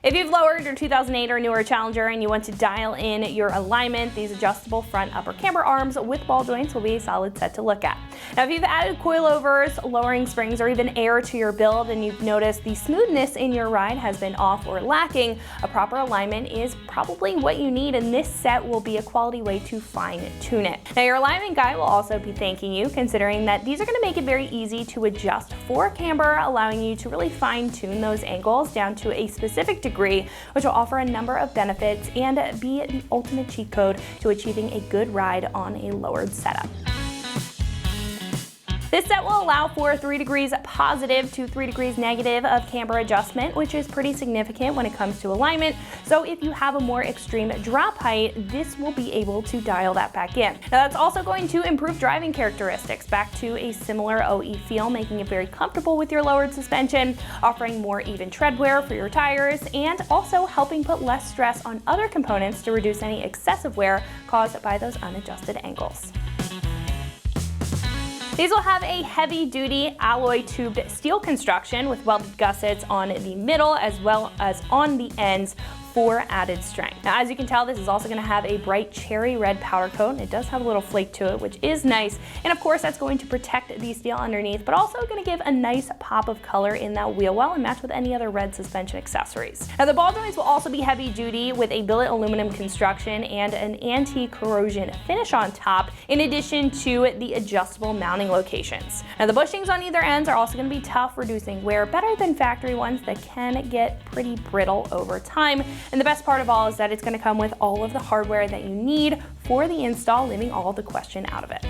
If you've lowered your 2008 or newer Challenger and you want to dial in your alignment, these adjustable front upper camber arms with ball joints will be a solid set to look at. Now, if you've added coilovers, lowering springs, or even air to your build and you've noticed the smoothness in your ride has been off or lacking, a proper alignment is probably what you need, and this set will be a quality way to fine-tune it. Now, your alignment guy will also be thanking you, considering that these are going to make it very easy to adjust for camber, allowing you to really fine-tune those angles down to a specific degree, which will offer a number of benefits and be the ultimate cheat code to achieving a good ride on a lowered setup. This set will allow for 3 degrees positive to 3 degrees negative of camber adjustment, which is pretty significant when it comes to alignment. So if you have a more extreme drop height, this will be able to dial that back in. Now, that's also going to improve driving characteristics back to a similar OE feel, making it very comfortable with your lowered suspension, offering more even tread wear for your tires, and also helping put less stress on other components to reduce any excessive wear caused by those unadjusted angles. These will have a heavy-duty alloy tubed steel construction with welded gussets on the middle as well as on the ends for added strength. Now, as you can tell, this is also going to have a bright cherry red powder coat, and it does have a little flake to it, which is nice. And of course, that's going to protect the steel underneath, but also going to give a nice pop of color in that wheel well and match with any other red suspension accessories. Now, the ball joints will also be heavy duty with a billet aluminum construction and an anti-corrosion finish on top, in addition to the adjustable mounting locations. Now, the bushings on either ends are also going to be tough, reducing wear better than factory ones that can get pretty brittle over time. And the best part of all is that it's going to come with all of the hardware that you need for the install, leaving all the question out of it.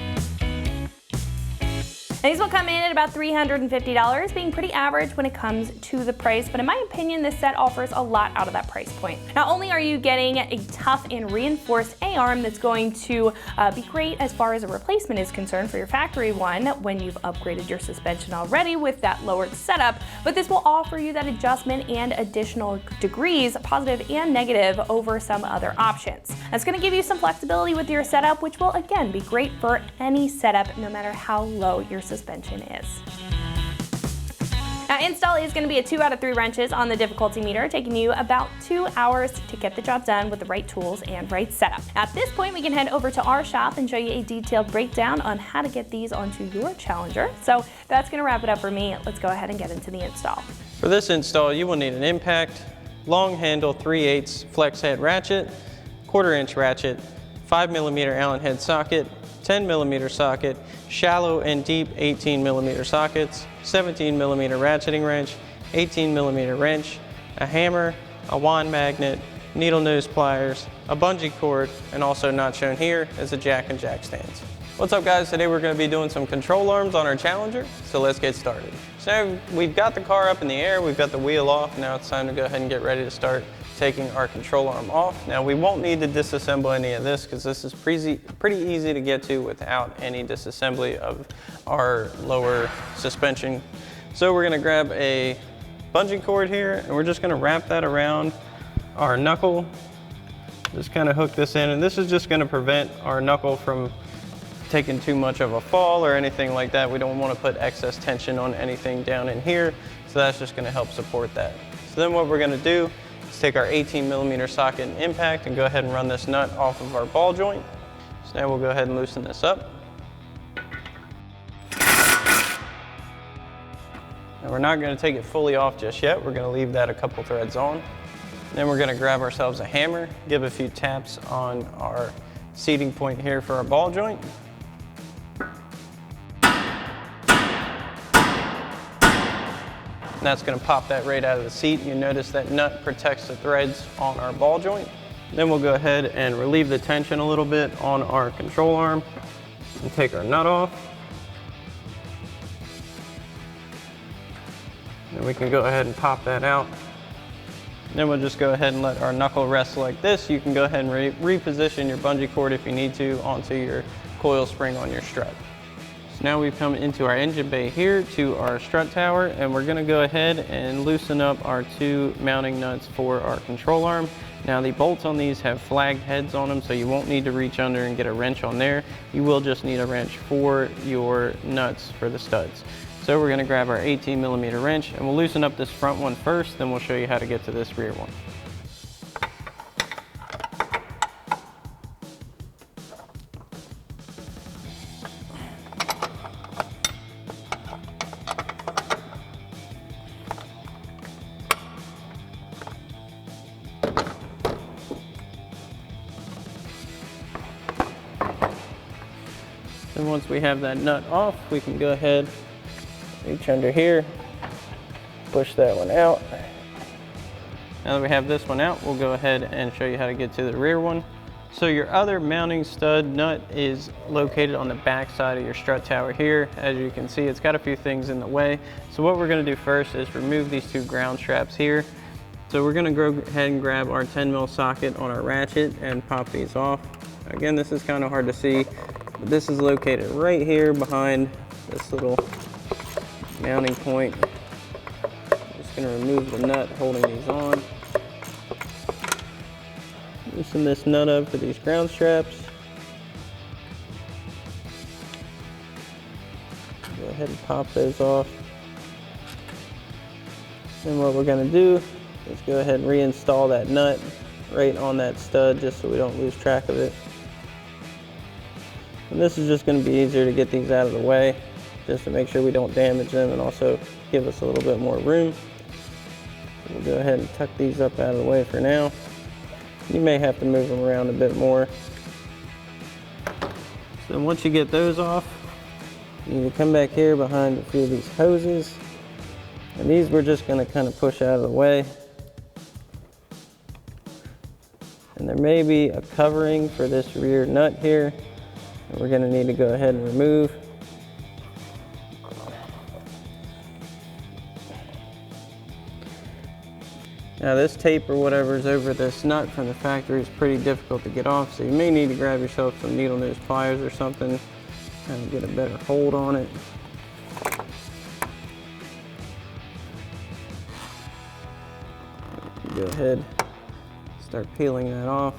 These will come in at about $350, being pretty average when it comes to the price, but in my opinion, this set offers a lot out of that price point. Not only are you getting a tough and reinforced A-arm that's going to be great as far as a replacement is concerned for your factory one when you've upgraded your suspension already with that lowered setup, but this will offer you that adjustment and additional degrees, positive and negative, over some other options. That's going to give you some flexibility with your setup, which will again be great for any setup, no matter how low your suspension is. Now, install is going to be a 2 out of 3 wrenches on the difficulty meter, taking you about 2 hours to get the job done with the right tools and right setup. At this point, we can head over to our shop and show you a detailed breakdown on how to get these onto your Challenger. So that's going to wrap it up for me. Let's go ahead and get into the install. For this install, you will need an impact, long handle 3/8 flex head ratchet, 1/4 inch ratchet, 5mm Allen head socket, 10mm socket, shallow and deep 18mm sockets, 17mm ratcheting wrench, 18mm wrench, a hammer, a wand magnet, needle nose pliers, a bungee cord, and also not shown here is a jack and jack stands. What's up, guys? Today we're going to be doing some control arms on our Challenger, so let's get started. So now we've got the car up in the air, we've got the wheel off, now it's time to go ahead and get ready to start taking our control arm off. Now, we won't need to disassemble any of this because this is pretty easy to get to without any disassembly of our lower suspension. So we're going to grab a bungee cord here, and we're just going to wrap that around our knuckle. Just kind of hook this in, and this is just going to prevent our knuckle from taking too much of a fall or anything like that. We don't want to put excess tension on anything down in here, so that's just going to help support that. So then what we're going to do is take our 18mm socket and impact and go ahead and run this nut off of our ball joint. So now we'll go ahead and loosen this up. Now we're not going to take it fully off just yet. We're going to leave that a couple threads on. Then we're going to grab ourselves a hammer, give a few taps on our seating point here for our ball joint. And that's going to pop that right out of the seat. You notice that nut protects the threads on our ball joint. Then we'll go ahead and relieve the tension a little bit on our control arm and take our nut off. And we can go ahead and pop that out. Then we'll just go ahead and let our knuckle rest like this. You can go ahead and reposition your bungee cord if you need to onto your coil spring on your strut. So now we've come into our engine bay here to our strut tower, and we're going to go ahead and loosen up our 2 mounting nuts for our control arm. Now the bolts on these have flagged heads on them, so you won't need to reach under and get a wrench on there. You will just need a wrench for your nuts for the studs. So we're gonna grab our 18mm wrench and we'll loosen up this front one first, then we'll show you how to get to this rear one. And once we have that nut off, we can go ahead, reach under here, push that one out. Now that we have this one out, we'll go ahead and show you how to get to the rear one. So your other mounting stud nut is located on the back side of your strut tower here. As you can see, it's got a few things in the way. So what we're gonna do first is remove these two ground straps here. So we're gonna go ahead and grab our 10mm socket on our ratchet and pop these off. Again, this is kind of hard to see, but this is located right here behind this little mounting point. I'm just gonna remove the nut holding these on. Loosen this nut up for these ground straps. Go ahead and pop those off. And what we're gonna do is go ahead and reinstall that nut right on that stud just so we don't lose track of it. And this is just gonna be easier to get these out of the way, just to make sure we don't damage them and also give us a little bit more room. So we'll go ahead and tuck these up out of the way for now. You may have to move them around a bit more. So once you get those off, you need to come back here behind a few of these hoses. And these we're just gonna kind of push out of the way. And there may be a covering for this rear nut here that we're gonna need to go ahead and remove. Now this tape or whatever is over this nut from the factory is pretty difficult to get off, so you may need to grab yourself some needle nose pliers or something, kind of get a better hold on it. Go ahead, start peeling that off.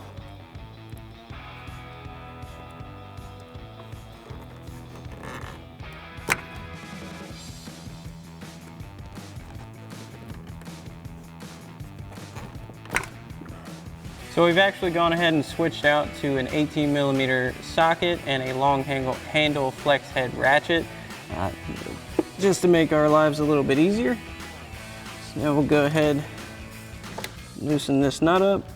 So we've actually gone ahead and switched out to an 18mm socket and a long handle flex head ratchet, just to make our lives a little bit easier. So now we'll go ahead, loosen this nut up.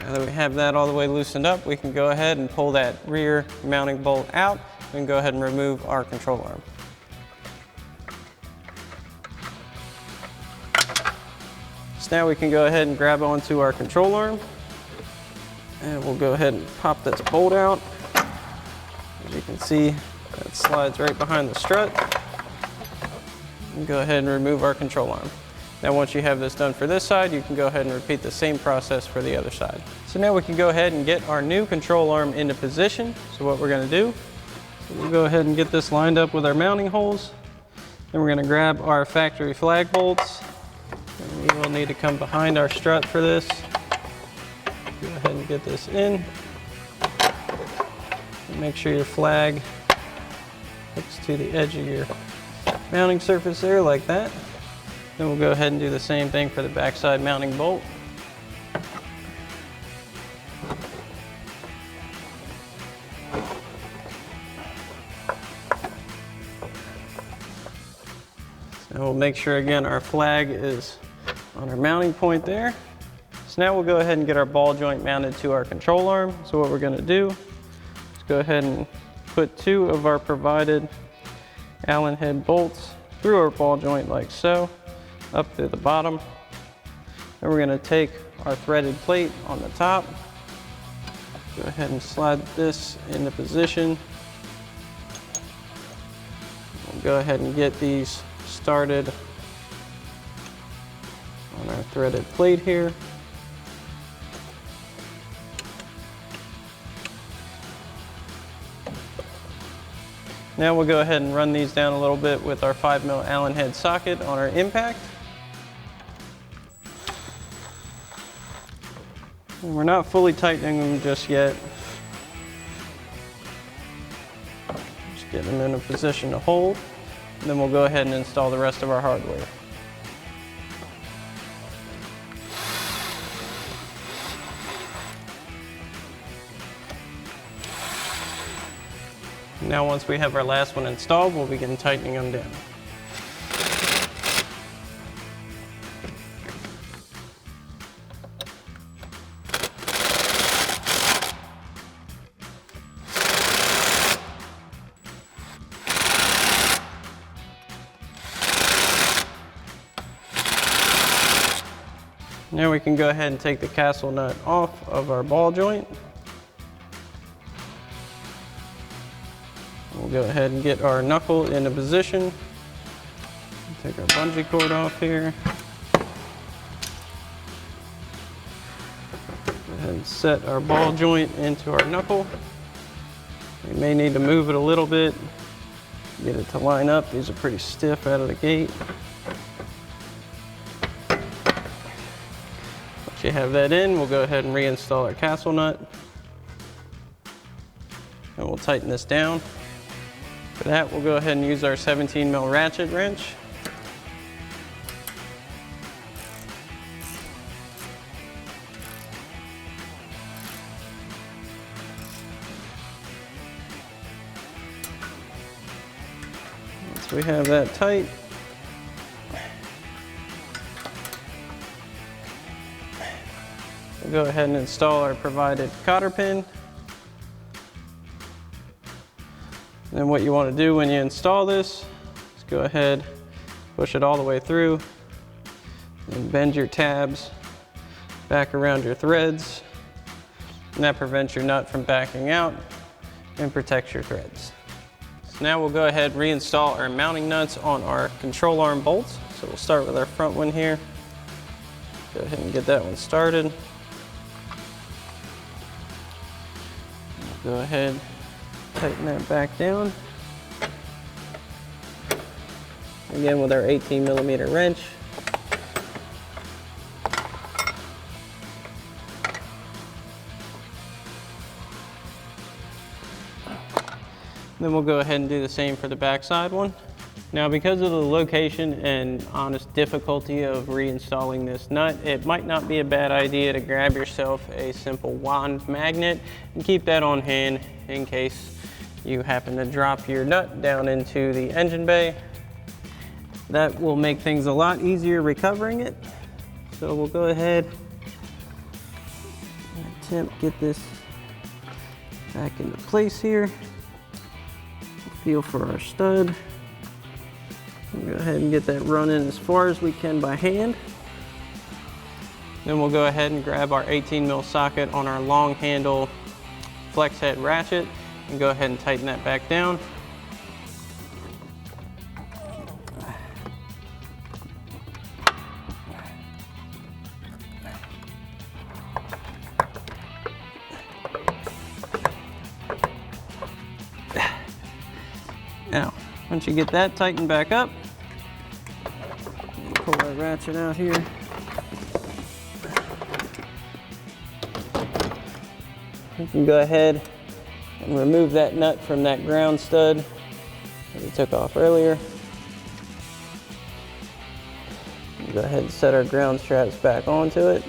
Now that we have that all the way loosened up, we can go ahead and pull that rear mounting bolt out. We can go ahead and remove our control arm. So now we can go ahead and grab onto our control arm, and we'll go ahead and pop this bolt out. As you can see, that slides right behind the strut. And go ahead and remove our control arm. Now once you have this done for this side, you can go ahead and repeat the same process for the other side. So now we can go ahead and get our new control arm into position. So what we're gonna do, we'll go ahead and get this lined up with our mounting holes. Then we're gonna grab our factory flag bolts. And we will need to come behind our strut for this. Go ahead and get this in. And make sure your flag hooks to the edge of your mounting surface there like that. Then we'll go ahead and do the same thing for the backside mounting bolt. And we'll make sure again our flag is on our mounting point there. So now we'll go ahead and get our ball joint mounted to our control arm. So what we're going to do is go ahead and put two of our provided Allen head bolts through our ball joint like so, up to the bottom. Then we're going to take our threaded plate on the top. Go ahead and slide this into position. We'll go ahead and get these started on our threaded plate here. Now we'll go ahead and run these down a little bit with our 5mm Allen head socket on our impact. And we're not fully tightening them just yet. Just get them in a position to hold. And then we'll go ahead and install the rest of our hardware. Now once we have our last one installed, we'll begin tightening them down. Now we can go ahead and take the castle nut off of our ball joint. We'll go ahead and get our knuckle into position. Take our bungee cord off here. Go ahead and set our ball joint into our knuckle. We may need to move it a little bit, get it to line up. These are pretty stiff out of the gate. Once you have that in, we'll go ahead and reinstall our castle nut. And we'll tighten this down. For that, we'll go ahead and use our 17mm ratchet wrench. Once we have that tight, we'll go ahead and install our provided cotter pin. And then what you want to do when you install this is go ahead, push it all the way through, and bend your tabs back around your threads. And that prevents your nut from backing out and protects your threads. So now we'll go ahead and reinstall our mounting nuts on our control arm bolts. So we'll start with our front one here. Go ahead and get that one started. We'll go ahead, tighten that back down. Again with our 18mm wrench. Then we'll go ahead and do the same for the backside one. Now because of the location and honest difficulty of reinstalling this nut, it might not be a bad idea to grab yourself a simple wand magnet and keep that on hand in case you happen to drop your nut down into the engine bay. That will make things a lot easier recovering it. So we'll go ahead and attempt to get this back into place here. Feel for our stud. We'll go ahead and get that running as far as we can by hand. Then we'll go ahead and grab our 18mm socket on our long handle flex head ratchet and go ahead and tighten that back down. Now, once you get that tightened back up, pull that ratchet out here. You can go ahead and remove that nut from that ground stud that we took off earlier. Go ahead and set our ground straps back onto it.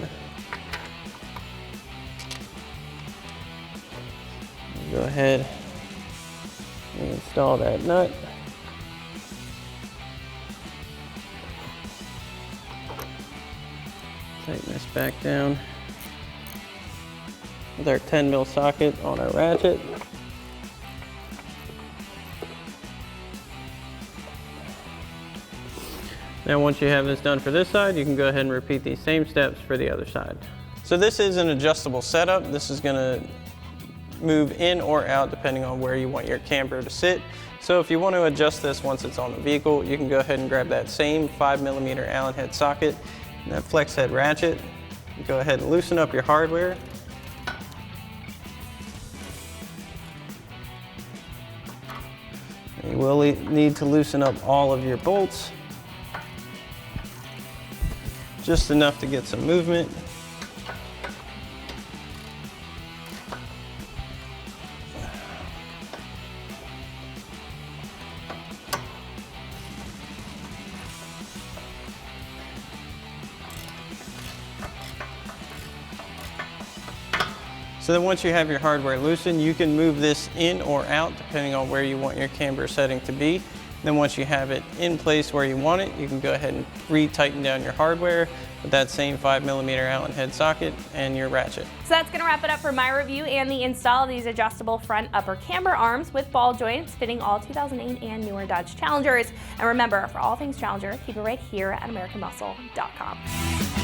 Go ahead and install that nut. Tighten this back down with our 10mm socket on our ratchet. Now once you have this done for this side, you can go ahead and repeat these same steps for the other side. So this is an adjustable setup. This is going to move in or out depending on where you want your camber to sit. So if you want to adjust this once it's on the vehicle, you can go ahead and grab that same 5mm Allen head socket and that flex head ratchet. Go ahead and loosen up your hardware. You will need to loosen up all of your bolts, just enough to get some movement. So then once you have your hardware loosened, you can move this in or out depending on where you want your camber setting to be. Then once you have it in place where you want it, you can go ahead and re-tighten down your hardware with that same 5mm Allen head socket and your ratchet. So that's gonna wrap it up for my review and the install of these adjustable front upper camber arms with ball joints fitting all 2008 and newer Dodge Challengers. And remember, for all things Challenger, keep it right here at AmericanMuscle.com.